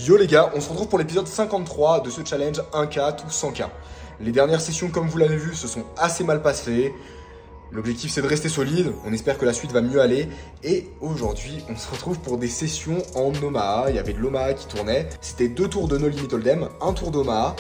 Yo les gars, on se retrouve pour l'épisode 53 de ce challenge 1K tout 100K. Les dernières sessions, comme vous l'avez vu, se sont assez mal passées. L'objectif c'est de rester solide, on espère que la suite va mieux aller. Et aujourd'hui, on se retrouve pour des sessions en Omaha. Il y avait de l'Omaha qui tournait. C'était 2 tours de No Limit Hold'em, 1 tour d'Omaha.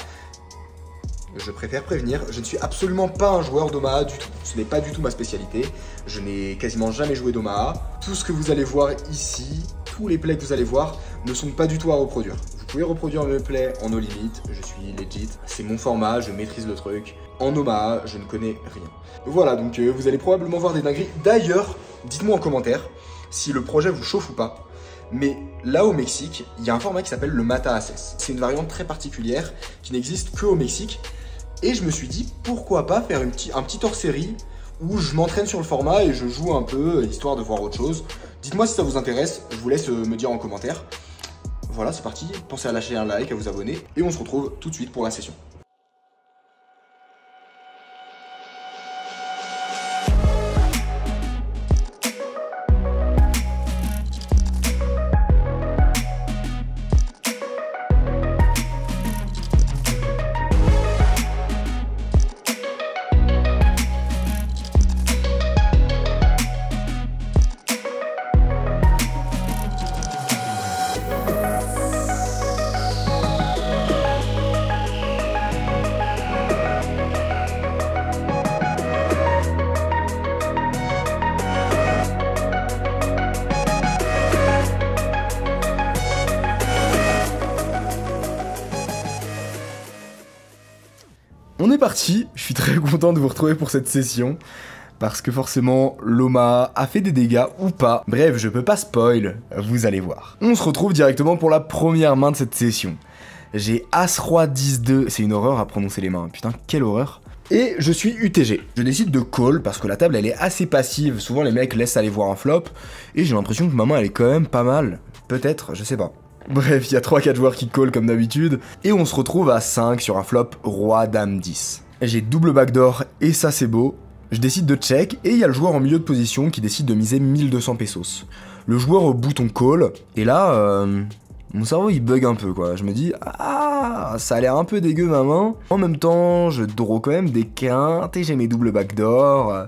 Je préfère prévenir, je ne suis absolument pas un joueur d'Omaha du tout. Ce n'est pas du tout ma spécialité. Je n'ai quasiment jamais joué d'Omaha. Tout ce que vous allez voir ici, tous les plays que vous allez voir, ne sont pas du tout à reproduire. Vous pouvez reproduire mes plays en no limit, je suis legit. C'est mon format, je maîtrise le truc. En Omaha, je ne connais rien. Voilà, donc vous allez probablement voir des dingueries. D'ailleurs, dites-moi en commentaire si le projet vous chauffe ou pas. Mais là au Mexique, il y a un format qui s'appelle le Mata Assess. C'est une variante très particulière qui n'existe que au Mexique. Et je me suis dit, pourquoi pas faire un petit hors-série où je m'entraîne sur le format et je joue un peu, histoire de voir autre chose. Dites-moi si ça vous intéresse, je vous laisse me dire en commentaire. Voilà, c'est parti, pensez à lâcher un like, à vous abonner, et on se retrouve tout de suite pour la session. On est parti, je suis très content de vous retrouver pour cette session, parce que forcément, l'Omaha a fait des dégâts ou pas. Bref, je peux pas spoil, vous allez voir. On se retrouve directement pour la première main de cette session. J'ai As-Roi 10-2, c'est une horreur à prononcer les mains, putain, quelle horreur. Et je suis UTG. Je décide de call, parce que la table elle est assez passive, souvent les mecs laissent aller voir un flop, et j'ai l'impression que ma main elle est quand même pas mal. Peut-être, je sais pas. Bref, il y a 3-4 joueurs qui call comme d'habitude, et on se retrouve à 5 sur un flop Roi Dame 10. J'ai double backdoor, et ça c'est beau. Je décide de check, et il y a le joueur en milieu de position qui décide de miser 1200 pesos. Le joueur au bouton call, et là, mon cerveau il bug un peu quoi. Je me dis, ah, ça a l'air un peu dégueu ma main. En même temps, je draw quand même des quintes, et j'ai mes double backdoor.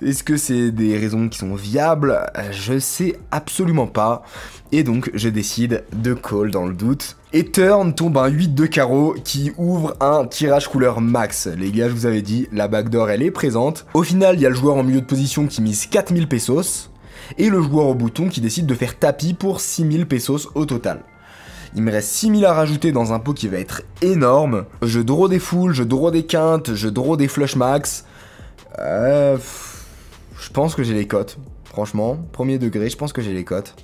Est-ce que c'est des raisons qui sont viables? Je sais absolument pas. Et donc, je décide de call dans le doute. Et turn tombe un 8 de carreau qui ouvre un tirage couleur max. Les gars, je vous avais dit, la backdoor, elle est présente. Au final, il y a le joueur en milieu de position qui mise 4000 pesos. Et le joueur au bouton qui décide de faire tapis pour 6000 pesos au total. Il me reste 6000 à rajouter dans un pot qui va être énorme. Je draw des fulls, je draw des quintes, je draw des flush max. Je pense que j'ai les cotes, franchement, premier degré, je pense que j'ai les cotes.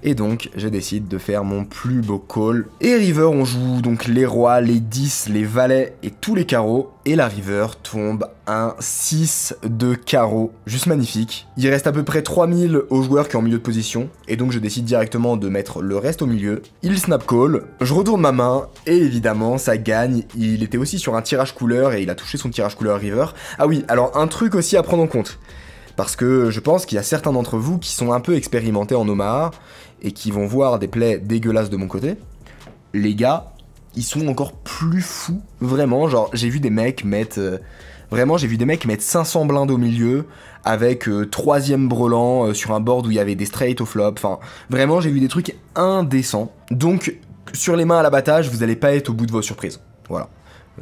Et donc, je décide de faire mon plus beau call. Et river, on joue donc les rois, les 10, les valets et tous les carreaux. Et la river tombe un 6 de carreau, juste magnifique. Il reste à peu près 3000 aux joueurs qui sont en milieu de position. Et donc, je décide directement de mettre le reste au milieu. Il snap call, je retourne ma main, et évidemment, ça gagne. Il était aussi sur un tirage couleur, et il a touché son tirage couleur river. Ah oui, alors un truc aussi à prendre en compte. Parce que je pense qu'il y a certains d'entre vous qui sont un peu expérimentés en Omaha et qui vont voir des plays dégueulasses de mon côté. Les gars, ils sont encore plus fous. Vraiment, genre, j'ai vu des mecs mettre... Vraiment, j'ai vu des mecs mettre 500 blindes au milieu avec 3ème brelan sur un board où il y avait des straight au flop. Enfin, vraiment, j'ai vu des trucs indécents. Donc, sur les mains à l'abattage, vous allez pas être au bout de vos surprises. Voilà.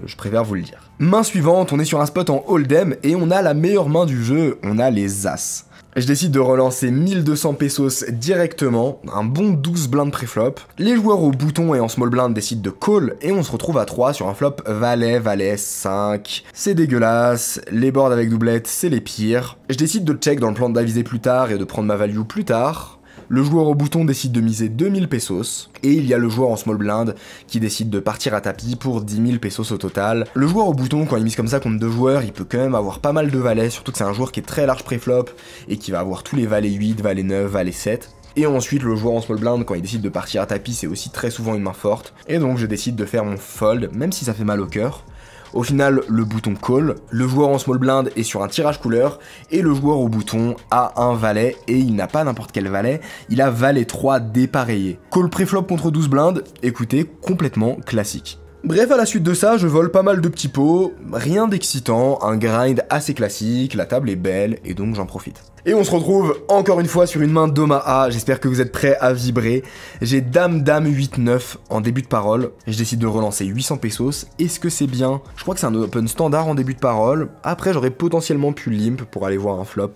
Je préfère vous le dire. Main suivante, on est sur un spot en hold'em et on a la meilleure main du jeu, on a les As. Je décide de relancer 1200 pesos directement, un bon 12 blindes pré-flop. Les joueurs au bouton et en small blind décident de call et on se retrouve à 3 sur un flop valet, valet, 5. C'est dégueulasse, les boards avec doublette, c'est les pires. Je décide de check dans le plan d'aviser plus tard et de prendre ma value plus tard. Le joueur au bouton décide de miser 2000 pesos, et il y a le joueur en small blind qui décide de partir à tapis pour 10 000 pesos au total. Le joueur au bouton, quand il mise comme ça contre 2 joueurs, il peut quand même avoir pas mal de valets, surtout que c'est un joueur qui est très large pré-flop, et qui va avoir tous les valets 8, valets 9, valets 7. Et ensuite, le joueur en small blind, quand il décide de partir à tapis, c'est aussi très souvent une main forte. Et donc, je décide de faire mon fold, même si ça fait mal au cœur. Au final, le bouton call, le joueur en small blind est sur un tirage couleur, et le joueur au bouton a un valet, et il n'a pas n'importe quel valet, il a valet 3 dépareillé. Call préflop contre 12 blindes, écoutez, complètement classique. Bref, à la suite de ça, je vole pas mal de petits pots, rien d'excitant, un grind assez classique, la table est belle, et donc j'en profite. Et on se retrouve encore une fois sur une main d'Omaha, j'espère que vous êtes prêts à vibrer. J'ai dame 8-9 en début de parole, et je décide de relancer 800 pesos. Est-ce que c'est bien? Je crois que c'est un open standard en début de parole. Après, j'aurais potentiellement pu limp pour aller voir un flop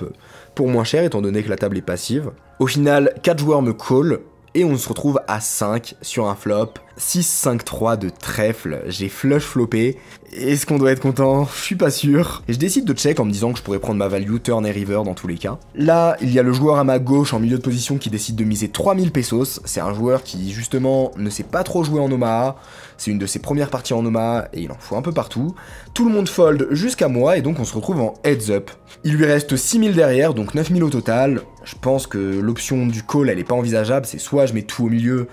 pour moins cher, étant donné que la table est passive. Au final, 4 joueurs me call, et on se retrouve à 5 sur un flop. 6-5-3 de trèfle, j'ai flush floppé. Est-ce qu'on doit être content? Je suis pas sûr. Et je décide de check en me disant que je pourrais prendre ma value turn et river dans tous les cas. Là, il y a le joueur à ma gauche en milieu de position qui décide de miser 3000 pesos. C'est un joueur qui justement ne sait pas trop jouer en Omaha. C'est une de ses premières parties en Omaha et il en faut un peu partout. Tout le monde fold jusqu'à moi et donc on se retrouve en heads up. Il lui reste 6000 derrière, donc 9000 au total. Je pense que l'option du call elle est pas envisageable, c'est soit je mets tout au milieu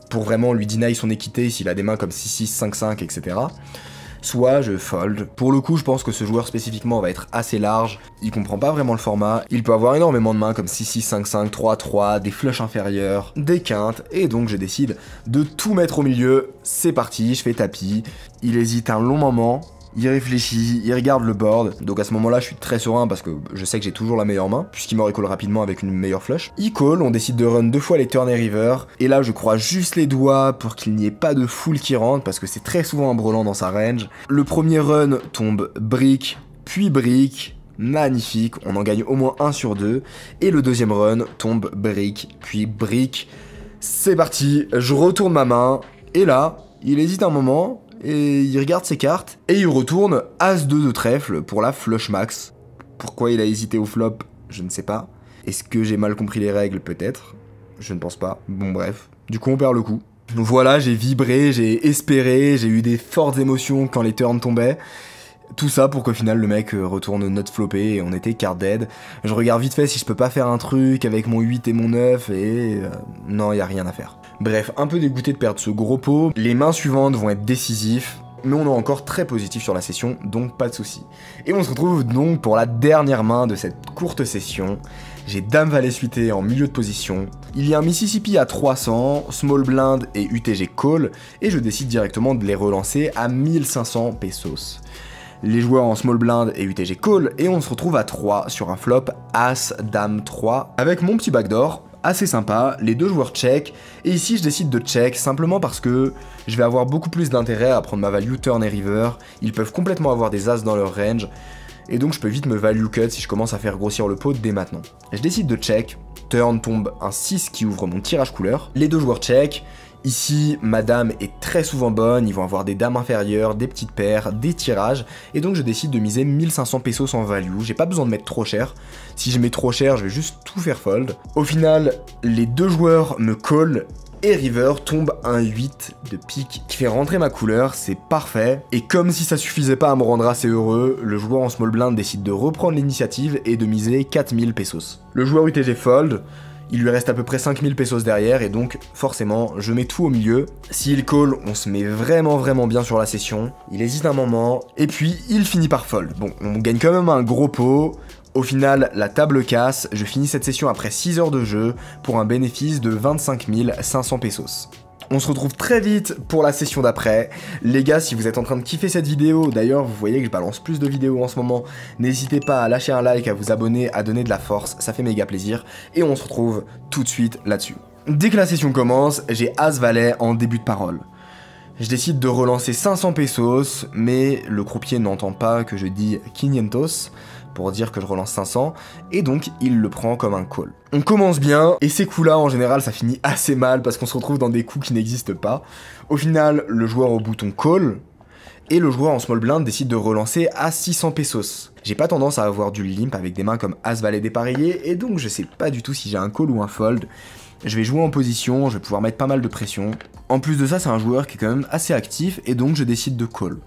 pour vraiment lui deny son équité s'il a des mains comme 6-6, 5-5, etc. Soit je fold. Pour le coup, je pense que ce joueur spécifiquement va être assez large, il comprend pas vraiment le format, il peut avoir énormément de mains comme 6-6, 5-5, 3-3, des flushs inférieurs, des quintes, et donc je décide de tout mettre au milieu. C'est parti, je fais tapis, il hésite un long moment, il réfléchit, il regarde le board, donc à ce moment-là je suis très serein parce que je sais que j'ai toujours la meilleure main, puisqu'il me recall rapidement avec une meilleure flush. Il call, on décide de run 2 fois les turn et river, et là je croise juste les doigts pour qu'il n'y ait pas de full qui rentre, parce que c'est très souvent un brelan dans sa range. Le premier run tombe brick, puis brick, magnifique, on en gagne au moins 1 sur 2, et le deuxième run tombe brick, puis brick. C'est parti, je retourne ma main, et là, il hésite un moment, et il regarde ses cartes, et il retourne As-2 de trèfle pour la flush max. Pourquoi il a hésité au flop, je ne sais pas. Est-ce que j'ai mal compris les règles, peut-être? Je ne pense pas. Bon bref, du coup on perd le coup. Voilà, j'ai vibré, j'ai espéré, j'ai eu des fortes émotions quand les turns tombaient. Tout ça pour qu'au final le mec retourne not floppé et on était card dead. Je regarde vite fait si je peux pas faire un truc avec mon 8 et mon 9 et... non, y a rien à faire. Bref, un peu dégoûté de perdre ce gros pot. Les mains suivantes vont être décisifs, mais on est encore très positif sur la session, donc pas de soucis. Et on se retrouve donc pour la dernière main de cette courte session. J'ai dame valet suité en milieu de position. Il y a un Mississippi à 300, small blind et UTG call, et je décide directement de les relancer à 1500 pesos. Les joueurs en small blind et UTG call, et on se retrouve à 3 sur un flop As, Dame 3, avec mon petit backdoor, assez sympa, les deux joueurs check, et ici je décide de check simplement parce que je vais avoir beaucoup plus d'intérêt à prendre ma value turn et river, ils peuvent complètement avoir des As dans leur range, et donc je peux vite me value cut si je commence à faire grossir le pot dès maintenant. Je décide de check, turn tombe un 6 qui ouvre mon tirage couleur, les deux joueurs check. Ici, ma dame est très souvent bonne, ils vont avoir des dames inférieures, des petites paires, des tirages, et donc je décide de miser 1500 pesos en value, j'ai pas besoin de mettre trop cher, si je mets trop cher, je vais juste tout faire fold. Au final, les deux joueurs me call, et river tombe un 8 de pique qui fait rentrer ma couleur, c'est parfait, et comme si ça suffisait pas à me rendre assez heureux, le joueur en small blind décide de reprendre l'initiative et de miser 4000 pesos. Le joueur UTG fold, il lui reste à peu près 5000 pesos derrière et donc forcément je mets tout au milieu. S'il call, on se met vraiment bien sur la session. Il hésite un moment et puis il finit par fold. Bon, on gagne quand même un gros pot. Au final, la table casse. Je finis cette session après 6 heures de jeu pour un bénéfice de 25 500 pesos. On se retrouve très vite pour la session d'après. Les gars, si vous êtes en train de kiffer cette vidéo, d'ailleurs vous voyez que je balance plus de vidéos en ce moment, n'hésitez pas à lâcher un like, à vous abonner, à donner de la force, ça fait méga plaisir. Et on se retrouve tout de suite là-dessus. Dès que la session commence, j'ai As-Valet en début de parole. Je décide de relancer 500 pesos, mais le croupier n'entend pas que je dis 500 pour dire que je relance 500, et donc il le prend comme un call. On commence bien, et ces coups-là, en général, ça finit assez mal, parce qu'on se retrouve dans des coups qui n'existent pas. Au final, le joueur au bouton call, et le joueur en small blind décide de relancer à 600 pesos. J'ai pas tendance à avoir du limp avec des mains comme As-Valet dépareillé, et donc je sais pas du tout si j'ai un call ou un fold. Je vais jouer en position, je vais pouvoir mettre pas mal de pression. En plus de ça, c'est un joueur qui est quand même assez actif, et donc je décide de call.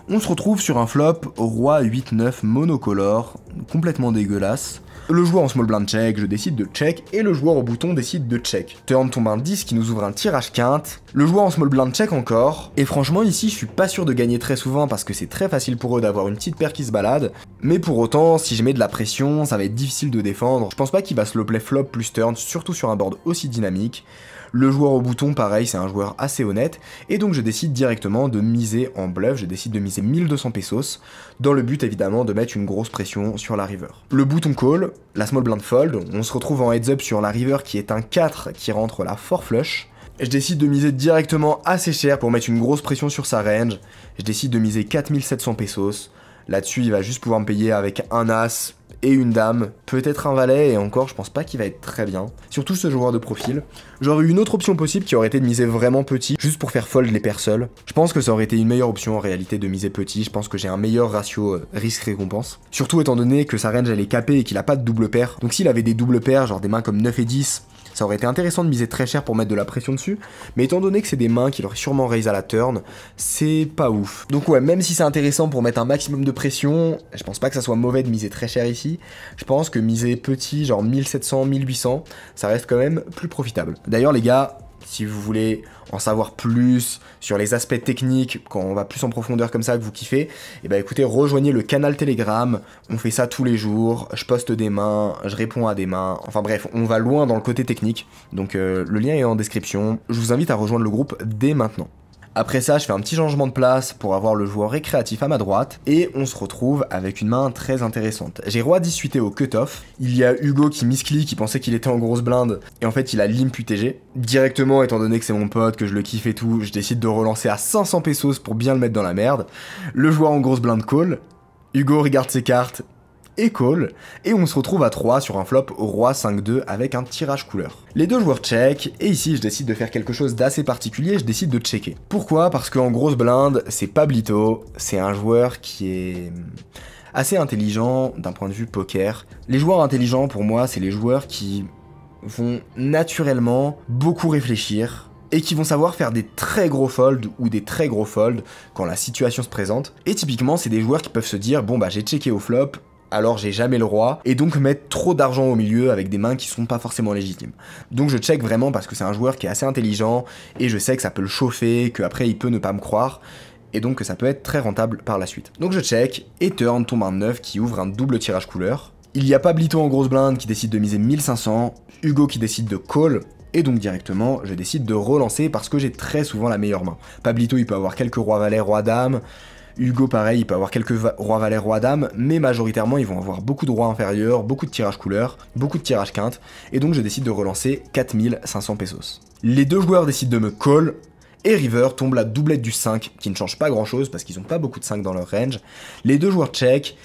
On se retrouve sur un flop Roi 8-9 monocolore, complètement dégueulasse. Le joueur en small blind check, je décide de check, et le joueur au bouton décide de check. Turn tombe un 10 qui nous ouvre un tirage quinte, le joueur en small blind check encore, et franchement ici je suis pas sûr de gagner très souvent parce que c'est très facile pour eux d'avoir une petite paire qui se balade, mais pour autant, si je mets de la pression, ça va être difficile de défendre. Je pense pas qu'il va slow play flop plus turn, surtout sur un board aussi dynamique. Le joueur au bouton, pareil, c'est un joueur assez honnête, et donc je décide directement de miser en bluff, je décide de miser 1200 pesos, dans le but évidemment de mettre une grosse pression sur la river. Le bouton call, la small blind fold, on se retrouve en heads up sur la river qui est un 4 qui rentre la 4 flush. Je décide de miser directement assez cher pour mettre une grosse pression sur sa range, je décide de miser 4700 pesos, là-dessus il va juste pouvoir me payer avec un as, et une dame, peut-être un valet, et encore je pense pas qu'il va être très bien. Surtout ce joueur de profil. J'aurais eu une autre option possible qui aurait été de miser vraiment petit, juste pour faire fold les paires seules. Je pense que ça aurait été une meilleure option en réalité de miser petit, je pense que j'ai un meilleur ratio risque-récompense. Surtout étant donné que sa range elle est capée et qu'il a pas de double paire. Donc s'il avait des doubles paires, genre des mains comme 9 et 10, ça aurait été intéressant de miser très cher pour mettre de la pression dessus, mais étant donné que c'est des mains qu'il aurait sûrement raise à la turn, c'est pas ouf. Donc ouais, même si c'est intéressant pour mettre un maximum de pression, je pense pas que ça soit mauvais de miser très cher ici, je pense que miser petit, genre 1700, 1800, ça reste quand même plus profitable. D'ailleurs les gars, si vous voulez en savoir plus sur les aspects techniques, quand on va plus en profondeur comme ça que vous kiffez, et bah écoutez, rejoignez le canal Telegram, on fait ça tous les jours, je poste des mains, je réponds à des mains, enfin bref, on va loin dans le côté technique, donc le lien est en description, je vous invite à rejoindre le groupe dès maintenant. Après ça, je fais un petit changement de place pour avoir le joueur récréatif à ma droite, et on se retrouve avec une main très intéressante. J'ai roi 18 au cut-off, il y a Hugo qui misclick, qui pensait qu'il était en grosse blinde, et en fait il a limp UTG. Directement, étant donné que c'est mon pote, que je le kiffe et tout, je décide de relancer à 500 pesos pour bien le mettre dans la merde. Le joueur en grosse blinde call, Hugo regarde ses cartes, et call, et on se retrouve à 3 sur un flop roi 5-2 avec un tirage couleur. Les deux joueurs check, et ici je décide de faire quelque chose d'assez particulier, je décide de checker. Pourquoi? Parce qu'en grosse blinde, c'est Pablito, c'est un joueur qui est assez intelligent d'un point de vue poker. Les joueurs intelligents pour moi, c'est les joueurs qui vont naturellement beaucoup réfléchir, et qui vont savoir faire des très gros folds ou des très gros folds quand la situation se présente. Et typiquement, c'est des joueurs qui peuvent se dire, bon bah j'ai checké au flop, alors j'ai jamais le roi, et donc mettre trop d'argent au milieu avec des mains qui sont pas forcément légitimes. Donc je check vraiment parce que c'est un joueur qui est assez intelligent, et je sais que ça peut le chauffer, qu'après il peut ne pas me croire, et donc que ça peut être très rentable par la suite. Donc je check, et turn tombe un 9 qui ouvre un double tirage couleur. Il y a Pablito en grosse blinde qui décide de miser 1500, Hugo qui décide de call, et donc directement, je décide de relancer parce que j'ai très souvent la meilleure main. Pablito il peut avoir quelques rois valets, roi dame, Hugo pareil, il peut avoir quelques rois valets, roi dame, mais majoritairement ils vont avoir beaucoup de rois inférieurs, beaucoup de tirages couleurs, beaucoup de tirages quinte, et donc je décide de relancer 4500 pesos. Les deux joueurs décident de me call, et river tombe la doublette du 5, qui ne change pas grand chose parce qu'ils n'ont pas beaucoup de 5 dans leur range. Les deux joueurs check,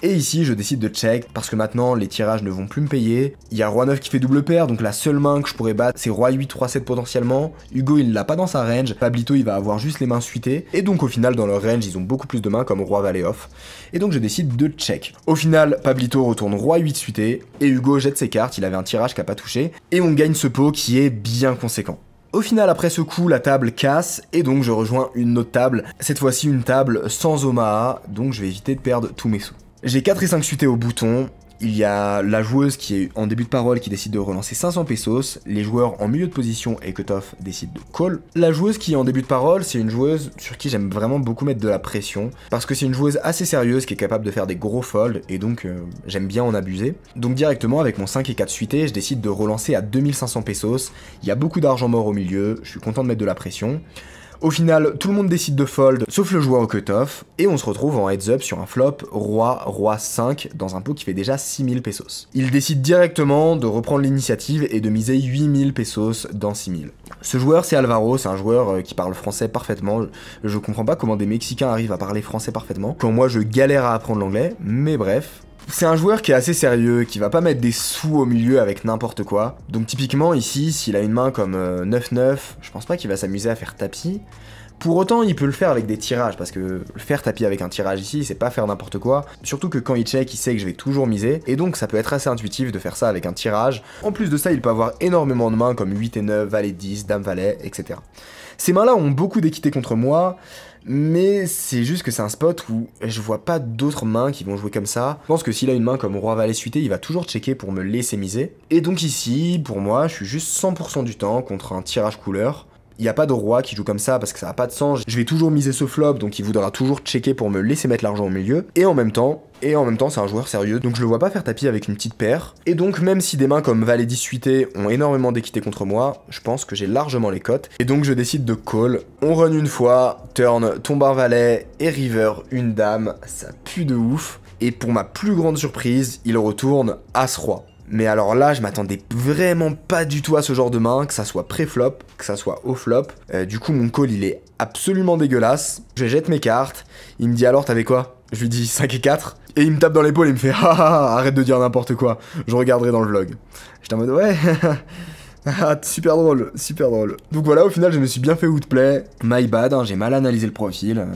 et ici je décide de check parce que maintenant les tirages ne vont plus me payer. Il y a roi 9 qui fait double paire, donc la seule main que je pourrais battre c'est roi 8, roi 7 potentiellement. Hugo il l'a pas dans sa range, Pablito il va avoir juste les mains suitées, et donc au final dans leur range ils ont beaucoup plus de mains comme roi valet off. Et donc je décide de check. Au final Pablito retourne roi 8 suité, et Hugo jette ses cartes, il avait un tirage qui a pas touché, et on gagne ce pot qui est bien conséquent. Au final, après ce coup, la table casse, et donc je rejoins une autre table, cette fois-ci une table sans Omaha, donc je vais éviter de perdre tous mes sous. J'ai 4 et 5 suités au bouton, il y a la joueuse qui est en début de parole qui décide de relancer 500 pesos, les joueurs en milieu de position et cut-off décident de call. La joueuse qui est en début de parole, c'est une joueuse sur qui j'aime vraiment beaucoup mettre de la pression, parce que c'est une joueuse assez sérieuse qui est capable de faire des gros folds, et donc j'aime bien en abuser. Donc directement avec mon 5 et 4 suités, je décide de relancer à 2500 pesos, il y a beaucoup d'argent mort au milieu, je suis content de mettre de la pression. Au final, tout le monde décide de fold, sauf le joueur au cut-off, et on se retrouve en heads-up sur un flop roi 5 dans un pot qui fait déjà 6000 pesos. Il décide directement de reprendre l'initiative et de miser 8000 pesos dans 6000. Ce joueur c'est Alvaro, c'est un joueur qui parle français parfaitement, je comprends pas comment des Mexicains arrivent à parler français parfaitement, quand moi je galère à apprendre l'anglais, mais bref. C'est un joueur qui est assez sérieux, qui va pas mettre des sous au milieu avec n'importe quoi. Donc typiquement ici, s'il a une main comme 9-9, je pense pas qu'il va s'amuser à faire tapis. Pour autant, il peut le faire avec des tirages, parce que faire tapis avec un tirage ici, c'est pas faire n'importe quoi. Surtout que quand il check, il sait que je vais toujours miser, et donc ça peut être assez intuitif de faire ça avec un tirage. En plus de ça, il peut avoir énormément de mains comme 8 et 9, valet 10, dame valet, etc. Ces mains-là ont beaucoup d'équité contre moi, mais c'est juste que c'est un spot où je vois pas d'autres mains qui vont jouer comme ça. Je pense que s'il a une main comme Roi-Valet suité, il va toujours checker pour me laisser miser. Et donc ici, pour moi, je suis juste 100% du temps contre un tirage couleur. Il n'y a pas de roi qui joue comme ça parce que ça n'a pas de sens. Je vais toujours miser ce flop, donc il voudra toujours checker pour me laisser mettre l'argent au milieu. Et en même temps, c'est un joueur sérieux, donc je le vois pas faire tapis avec une petite paire. Et donc même si des mains comme Valet 10 suité ont énormément d'équité contre moi, je pense que j'ai largement les cotes. Et donc je décide de call. On run une fois, turn, tombe un valet, et river, une dame. Ça pue de ouf. Et pour ma plus grande surprise, il retourne As-Roi. Mais alors là, je m'attendais vraiment pas du tout à ce genre de main, que ça soit pré-flop, que ça soit au-flop. Du coup, mon call, il est absolument dégueulasse. Je jette mes cartes. Il me dit alors, t'avais quoi? Je lui dis 5 et 4. Et il me tape dans l'épaule et il me fait arrête de dire n'importe quoi. Je regarderai dans le vlog. J'étais en mode ouais. Super drôle, super drôle. Donc voilà, au final, je me suis bien fait outplay. My bad, hein, j'ai mal analysé le profil.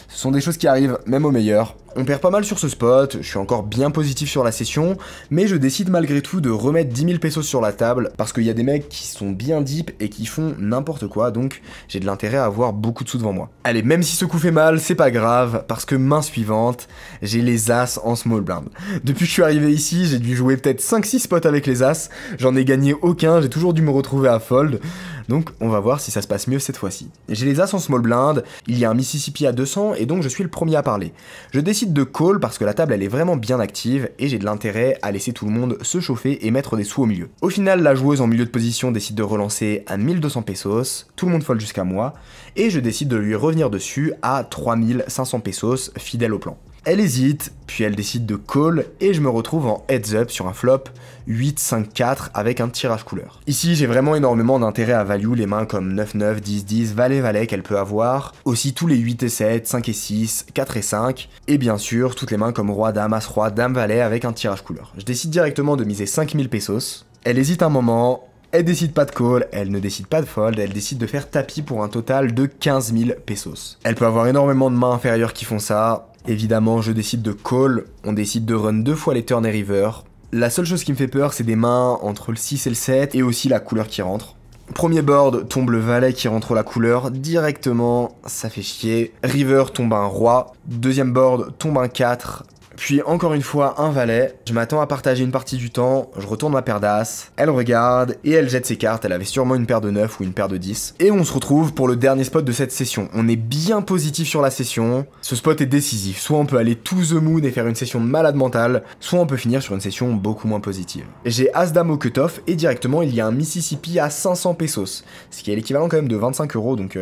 Ce sont des choses qui arrivent, même au meilleur. On perd pas mal sur ce spot, je suis encore bien positif sur la session, mais je décide malgré tout de remettre 10 000 pesos sur la table, parce qu'il y a des mecs qui sont bien deep et qui font n'importe quoi, donc j'ai de l'intérêt à avoir beaucoup de sous devant moi. Allez, même si ce coup fait mal, c'est pas grave, parce que main suivante, j'ai les As en small blind. Depuis que je suis arrivé ici, j'ai dû jouer peut-être 5-6 spots avec les As, j'en ai gagné aucun, j'ai toujours dû me retrouver à fold, donc on va voir si ça se passe mieux cette fois-ci. J'ai les As en small blind, il y a un Mississippi à 200, et donc je suis le premier à parler. Je décide de call parce que la table elle est vraiment bien active et j'ai de l'intérêt à laisser tout le monde se chauffer et mettre des sous au milieu. Au final, la joueuse en milieu de position décide de relancer à 1200 pesos, tout le monde fold jusqu'à moi, et je décide de lui revenir dessus à 3500 pesos, fidèle au plan. Elle hésite, puis elle décide de call, et je me retrouve en heads up sur un flop 8-5-4 avec un tirage couleur. Ici, j'ai vraiment énormément d'intérêt à value les mains comme 9-9, 10-10, Valet-Valet qu'elle peut avoir, aussi tous les 8 et 7, 5 et 6, 4 et 5, et bien sûr, toutes les mains comme Roi-Dame, As-Roi, Dame-Valet avec un tirage couleur. Je décide directement de miser 5000 pesos, elle hésite un moment, elle décide pas de call, elle ne décide pas de fold, elle décide de faire tapis pour un total de 15 000 pesos. Elle peut avoir énormément de mains inférieures qui font ça. Évidemment, je décide de call, on décide de run 2 fois les turn et river. La seule chose qui me fait peur, c'est des mains entre le 6 et le 7, et aussi la couleur qui rentre. Premier board, tombe le valet qui rentre la couleur directement, ça fait chier. River tombe un roi. Deuxième board, tombe un 4. Puis encore une fois un valet, je m'attends à partager une partie du temps, je retourne ma paire d'as, elle regarde et elle jette ses cartes, elle avait sûrement une paire de 9 ou une paire de 10. Et on se retrouve pour le dernier spot de cette session. On est bien positif sur la session, ce spot est décisif, soit on peut aller to the moon et faire une session de malade mentale, soit on peut finir sur une session beaucoup moins positive. J'ai as-dame au cut-off et directement il y a un Mississippi à 500 pesos, ce qui est l'équivalent quand même de 25 €, donc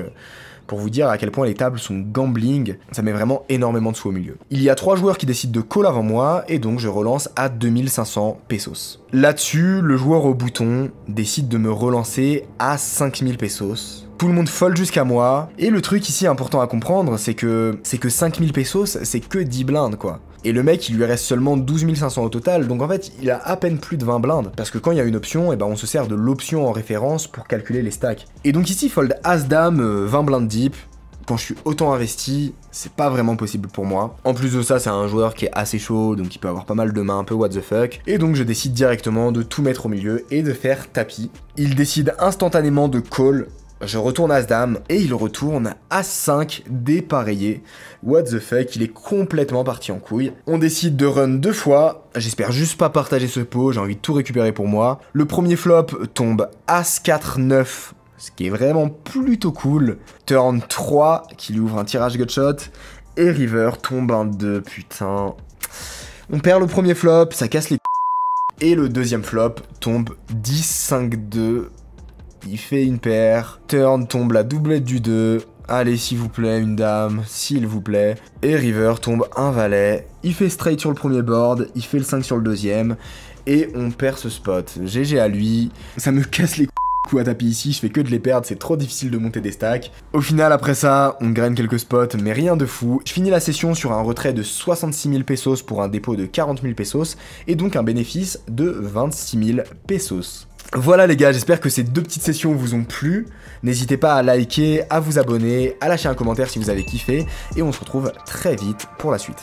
pour vous dire à quel point les tables sont gambling, ça met vraiment énormément de sous au milieu. Il y a 3 joueurs qui décident de call avant moi, et donc je relance à 2500 pesos. Là-dessus, le joueur au bouton décide de me relancer à 5000 pesos. Tout le monde fold jusqu'à moi, et le truc ici important à comprendre, c'est que 5000 pesos, c'est que 10 blindes quoi. Et le mec, il lui reste seulement 12 500 au total, donc en fait, il a à peine plus de 20 blindes. Parce que quand il y a une option, eh ben on se sert de l'option en référence pour calculer les stacks. Et donc ici, fold As-Dame, 20 blindes deep. Quand je suis autant investi, c'est pas vraiment possible pour moi. En plus de ça, c'est un joueur qui est assez chaud, donc il peut avoir pas mal de mains un peu what the fuck. Et donc je décide directement de tout mettre au milieu et de faire tapis. Il décide instantanément de call. Je retourne As-Dame et il retourne As-5 dépareillé. What the fuck, il est complètement parti en couille. On décide de run 2 fois. J'espère juste pas partager ce pot, j'ai envie de tout récupérer pour moi. Le premier flop tombe As-4-9, ce qui est vraiment plutôt cool. Turn 3, qui lui ouvre un tirage gutshot. Et river tombe un 2, putain. On perd le premier flop, ça casse les et le deuxième flop tombe 10-5-2. Il fait une paire, turn tombe la doublette du 2, allez s'il vous plaît une dame, s'il vous plaît, et river tombe un valet, il fait straight sur le premier board, il fait le 5 sur le deuxième, et on perd ce spot. GG à lui, ça me casse les coups à tapis ici, je fais que de les perdre, c'est trop difficile de monter des stacks. Au final après ça, on graine quelques spots, mais rien de fou. Je finis la session sur un retrait de 66 000 pesos pour un dépôt de 40 000 pesos, et donc un bénéfice de 26 000 pesos. Voilà les gars, j'espère que ces 2 petites sessions vous ont plu. N'hésitez pas à liker, à vous abonner, à lâcher un commentaire si vous avez kiffé. Et on se retrouve très vite pour la suite.